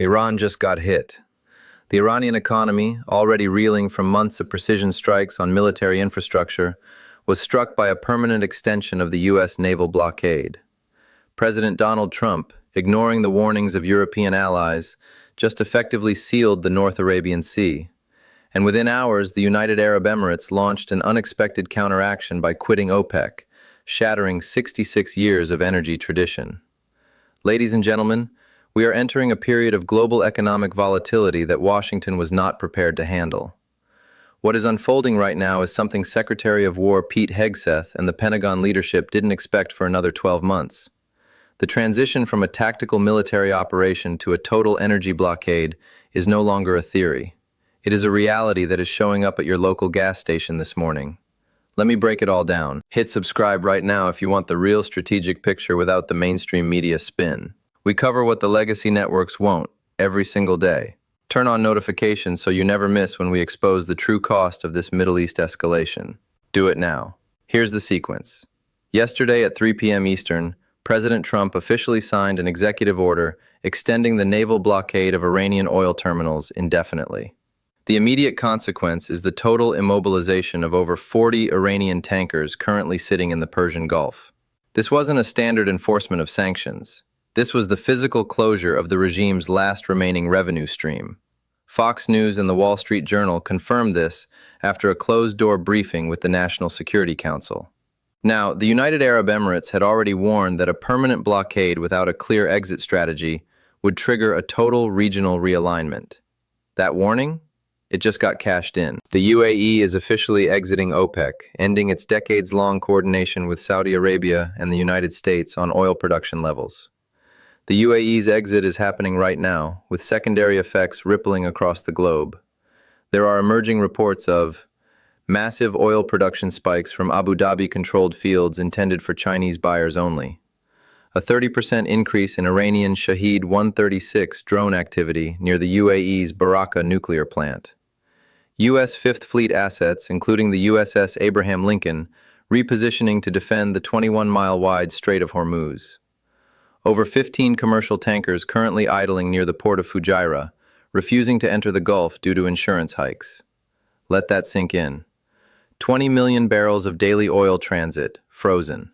Iran just got hit. The Iranian economy, already reeling from months of precision strikes on military infrastructure, was struck by a permanent extension of the U.S. naval blockade. President Donald Trump, ignoring the warnings of European allies, just effectively sealed the North Arabian Sea. And within hours, the United Arab Emirates launched an unexpected counteraction by quitting OPEC, shattering 66 years of energy tradition. Ladies and gentlemen, we are entering a period of global economic volatility that Washington was not prepared to handle. What is unfolding right now is something Secretary of War Pete Hegseth and the Pentagon leadership didn't expect for another 12 months. The transition from a tactical military operation to a total energy blockade is no longer a theory. It is a reality that is showing up at your local gas station this morning. Let me break it all down. Hit subscribe right now if you want the real strategic picture without the mainstream media spin. We cover what the legacy networks won't, every single day. Turn on notifications so you never miss when we expose the true cost of this Middle East escalation. Do it now. Here's the sequence. Yesterday at 3 p.m. Eastern, President Trump officially signed an executive order extending the naval blockade of Iranian oil terminals indefinitely. The immediate consequence is the total immobilization of over 40 Iranian tankers currently sitting in the Persian Gulf. This wasn't a standard enforcement of sanctions. This was the physical closure of the regime's last remaining revenue stream. Fox News and the Wall Street Journal confirmed this after a closed-door briefing with the National Security Council. Now, the United Arab Emirates had already warned that a permanent blockade without a clear exit strategy would trigger a total regional realignment. That warning? It just got cashed in. The UAE is officially exiting OPEC, ending its decades-long coordination with Saudi Arabia and the United States on oil production levels. The UAE's exit is happening right now, with secondary effects rippling across the globe. There are emerging reports of massive oil production spikes from Abu Dhabi-controlled fields intended for Chinese buyers only, a 30% increase in Iranian Shahed 136 drone activity near the UAE's Barakah nuclear plant, U.S. Fifth Fleet assets, including the USS Abraham Lincoln, repositioning to defend the 21-mile-wide Strait of Hormuz. Over 15 commercial tankers currently idling near the port of Fujairah, refusing to enter the Gulf due to insurance hikes. Let that sink in. 20 million barrels of daily oil transit, frozen.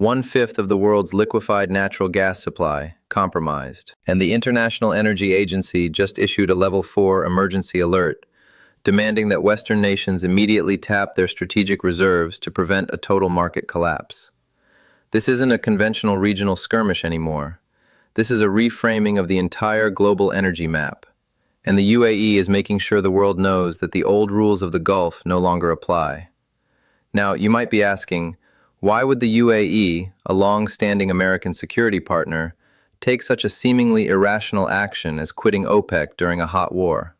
1/5 of the world's liquefied natural gas supply, compromised. And the International Energy Agency just issued a Level 4 emergency alert, demanding that Western nations immediately tap their strategic reserves to prevent a total market collapse. This isn't a conventional regional skirmish anymore. This is a reframing of the entire global energy map. And the UAE is making sure the world knows that the old rules of the Gulf no longer apply. Now, you might be asking, why would the UAE, a long-standing American security partner, take such a seemingly irrational action as quitting OPEC during a hot war?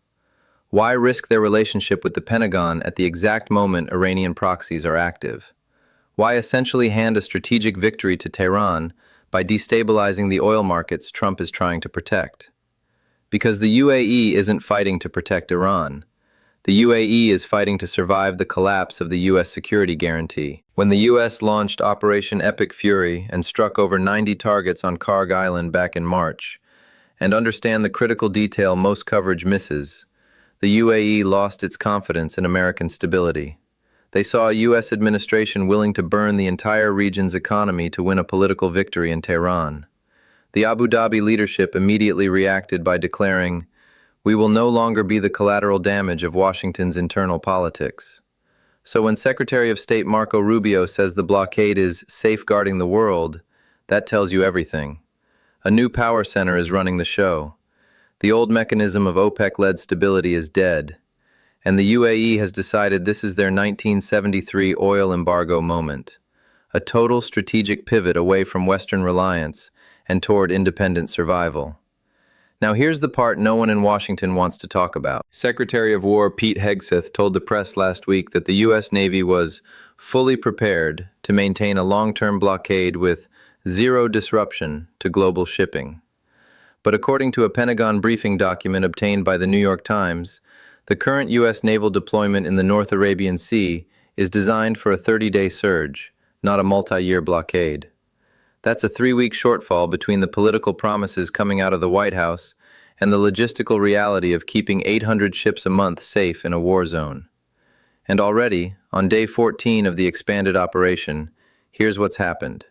Why risk their relationship with the Pentagon at the exact moment Iranian proxies are active? Why essentially hand a strategic victory to Tehran by destabilizing the oil markets Trump is trying to protect? Because the UAE isn't fighting to protect Iran. The UAE is fighting to survive the collapse of the U.S. security guarantee. When the U.S. launched Operation Epic Fury and struck over 90 targets on Karg Island back in March, and understand the critical detail most coverage misses, the UAE lost its confidence in American stability. They saw a U.S. administration willing to burn the entire region's economy to win a political victory in Tehran. The Abu Dhabi leadership immediately reacted by declaring, "We will no longer be the collateral damage of Washington's internal politics." So when Secretary of State Marco Rubio says the blockade is safeguarding the world, that tells you everything. A new power center is running the show. The old mechanism of OPEC-led stability is dead. And the UAE has decided this is their 1973 oil embargo moment, a total strategic pivot away from Western reliance and toward independent survival. Now here's the part no one in Washington wants to talk about. Secretary of War Pete Hegseth told the press last week that the U.S. Navy was fully prepared to maintain a long-term blockade with zero disruption to global shipping. But according to a Pentagon briefing document obtained by the New York Times, the current U.S. naval deployment in the North Arabian Sea is designed for a 30-day surge, not a multi-year blockade. That's a 3-week shortfall between the political promises coming out of the White House and the logistical reality of keeping 800 ships a month safe in a war zone. And already, on day 14 of the expanded operation, here's what's happened.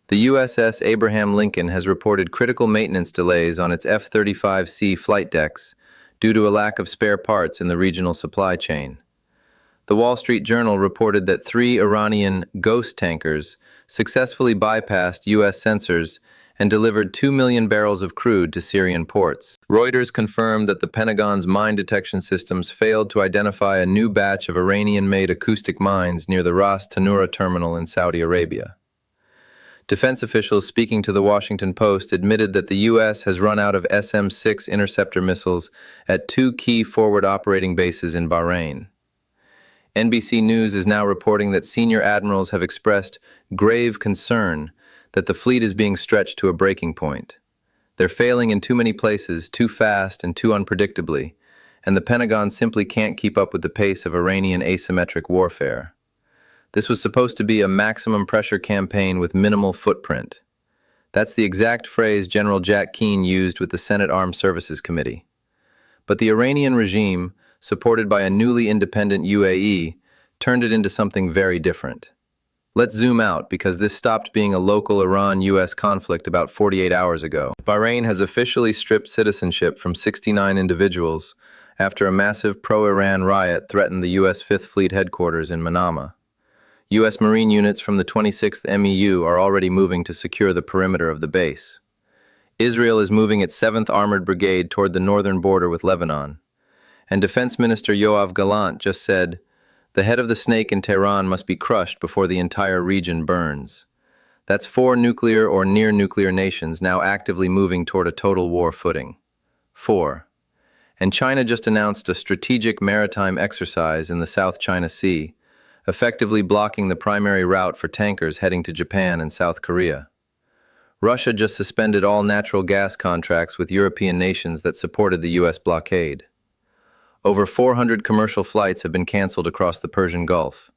The USS Abraham Lincoln has reported critical maintenance delays on its F-35C flight decks due to a lack of spare parts in the regional supply chain. The Wall Street Journal reported that 3 Iranian ghost tankers successfully bypassed U.S. censors and delivered 2 million barrels of crude to Syrian ports. Reuters confirmed that the Pentagon's mine detection systems failed to identify a new batch of Iranian-made acoustic mines near the Ras Tanura terminal in Saudi Arabia. Defense officials speaking to the Washington Post admitted that the U.S. has run out of SM-6 interceptor missiles at 2 key forward operating bases in Bahrain. NBC News is now reporting that senior admirals have expressed grave concern that the fleet is being stretched to a breaking point. They're failing in too many places, too fast and too unpredictably, and the Pentagon simply can't keep up with the pace of Iranian asymmetric warfare. This was supposed to be a maximum pressure campaign with minimal footprint. That's the exact phrase General Jack Keane used with the Senate Armed Services Committee. But the Iranian regime, supported by a newly independent UAE, turned it into something very different. Let's zoom out because this stopped being a local Iran-US conflict about 48 hours ago. Bahrain has officially stripped citizenship from 69 individuals after a massive pro-Iran riot threatened the US Fifth Fleet headquarters in Manama. U.S. Marine units from the 26th MEU are already moving to secure the perimeter of the base. Israel is moving its 7th Armored Brigade toward the northern border with Lebanon. And Defense Minister Yoav Gallant just said, "The head of the snake in Tehran must be crushed before the entire region burns." That's 4 nuclear or near-nuclear nations now actively moving toward a total war footing. 4. And China just announced a strategic maritime exercise in the South China Sea, effectively blocking the primary route for tankers heading to Japan and South Korea. Russia just suspended all natural gas contracts with European nations that supported the U.S. blockade. Over 400 commercial flights have been canceled across the Persian Gulf.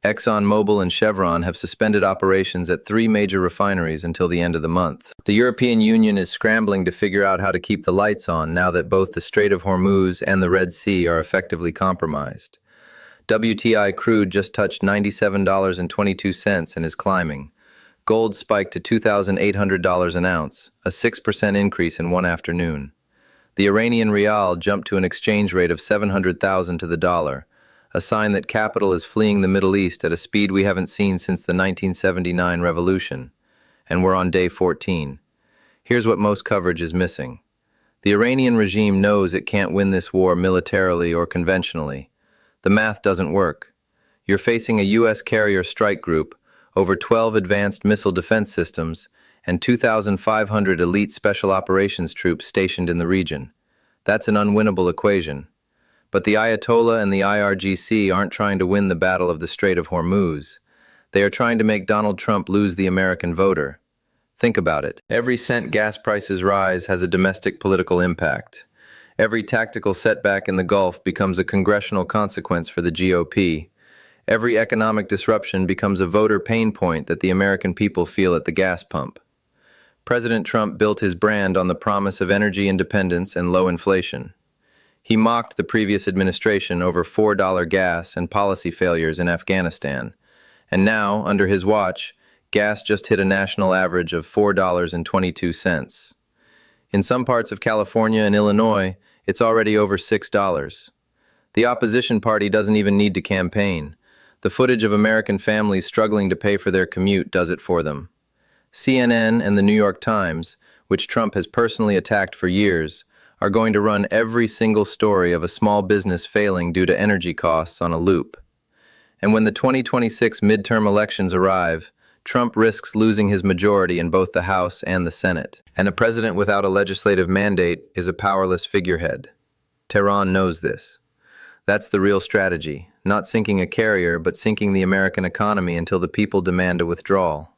ExxonMobil and Chevron have suspended operations at 3 major refineries until the end of the month. The European Union is scrambling to figure out how to keep the lights on now that both the Strait of Hormuz and the Red Sea are effectively compromised. WTI crude just touched $97.22 and is climbing. Gold spiked to $2,800 an ounce, a 6% increase in one afternoon. The Iranian rial jumped to an exchange rate of 700,000 to the dollar, a sign that capital is fleeing the Middle East at a speed we haven't seen since the 1979 revolution. And we're on day 14. Here's what most coverage is missing. The Iranian regime knows it can't win this war militarily or conventionally. The math doesn't work. You're facing a U.S. carrier strike group, over 12 advanced missile defense systems, and 2,500 elite special operations troops stationed in the region. That's an unwinnable equation. But the Ayatollah and the IRGC aren't trying to win the battle of the Strait of Hormuz. They are trying to make Donald Trump lose the American voter. Think about it. Every cent gas prices rise has a domestic political impact. Every tactical setback in the Gulf becomes a congressional consequence for the GOP. Every economic disruption becomes a voter pain point that the American people feel at the gas pump. President Trump built his brand on the promise of energy independence and low inflation. He mocked the previous administration over $4 gas and policy failures in Afghanistan. And now, under his watch, gas just hit a national average of $4.22. In some parts of California and Illinois, it's already over $6. The opposition party doesn't even need to campaign. The footage of American families struggling to pay for their commute does it for them. CNN and the New York Times, which Trump has personally attacked for years, are going to run every single story of a small business failing due to energy costs on a loop. And when the 2026 midterm elections arrive, Trump risks losing his majority in both the House and the Senate. And a president without a legislative mandate is a powerless figurehead. Tehran knows this. That's the real strategy, not sinking a carrier, but sinking the American economy until the people demand a withdrawal.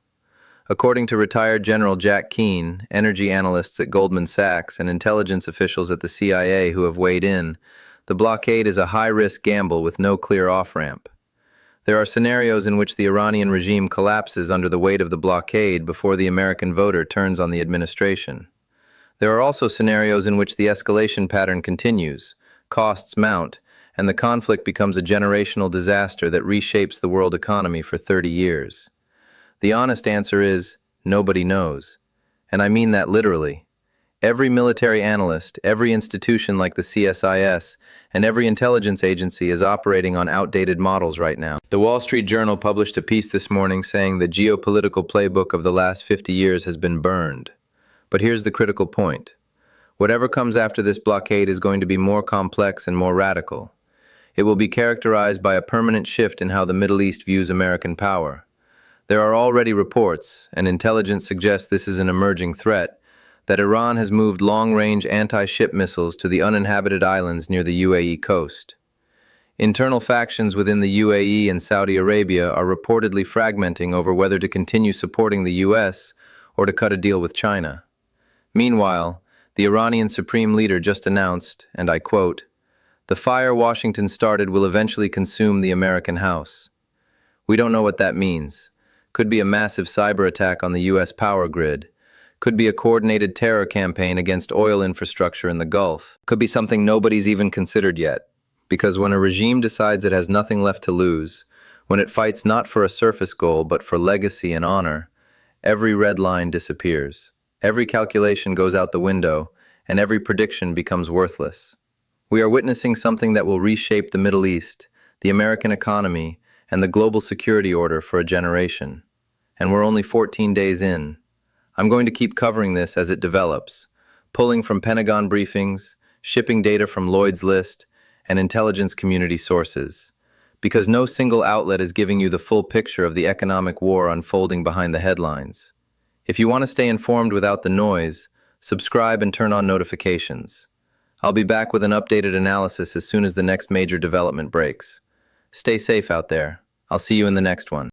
According to retired General Jack Keane, energy analysts at Goldman Sachs, and intelligence officials at the CIA who have weighed in, the blockade is a high-risk gamble with no clear off-ramp. There are scenarios in which the Iranian regime collapses under the weight of the blockade before the American voter turns on the administration. There are also scenarios in which the escalation pattern continues, costs mount, and the conflict becomes a generational disaster that reshapes the world economy for 30 years. The honest answer is, nobody knows. And I mean that literally. Every military analyst, every institution like the CSIS, and every intelligence agency is operating on outdated models right now. The Wall Street Journal published a piece this morning saying the geopolitical playbook of the last 50 years has been burned. But here's the critical point. Whatever comes after this blockade is going to be more complex and more radical. It will be characterized by a permanent shift in how the Middle East views American power. There are already reports, and intelligence suggests this is an emerging threat, that Iran has moved long-range anti-ship missiles to the uninhabited islands near the UAE coast. Internal factions within the UAE and Saudi Arabia are reportedly fragmenting over whether to continue supporting the US or to cut a deal with China. Meanwhile, the Iranian supreme leader just announced, and I quote, "The fire Washington started will eventually consume the American house." We don't know what that means. Could be a massive cyber attack on the US power grid. Could be a coordinated terror campaign against oil infrastructure in the Gulf. Could be something nobody's even considered yet. Because when a regime decides it has nothing left to lose, when it fights not for a surface goal but for legacy and honor, every red line disappears. Every calculation goes out the window, and every prediction becomes worthless. We are witnessing something that will reshape the Middle East, the American economy, and the global security order for a generation. And we're only 14 days in. I'm going to keep covering this as it develops, pulling from Pentagon briefings, shipping data from Lloyd's List, and intelligence community sources, because no single outlet is giving you the full picture of the economic war unfolding behind the headlines. If you want to stay informed without the noise, subscribe and turn on notifications. I'll be back with an updated analysis as soon as the next major development breaks. Stay safe out there. I'll see you in the next one.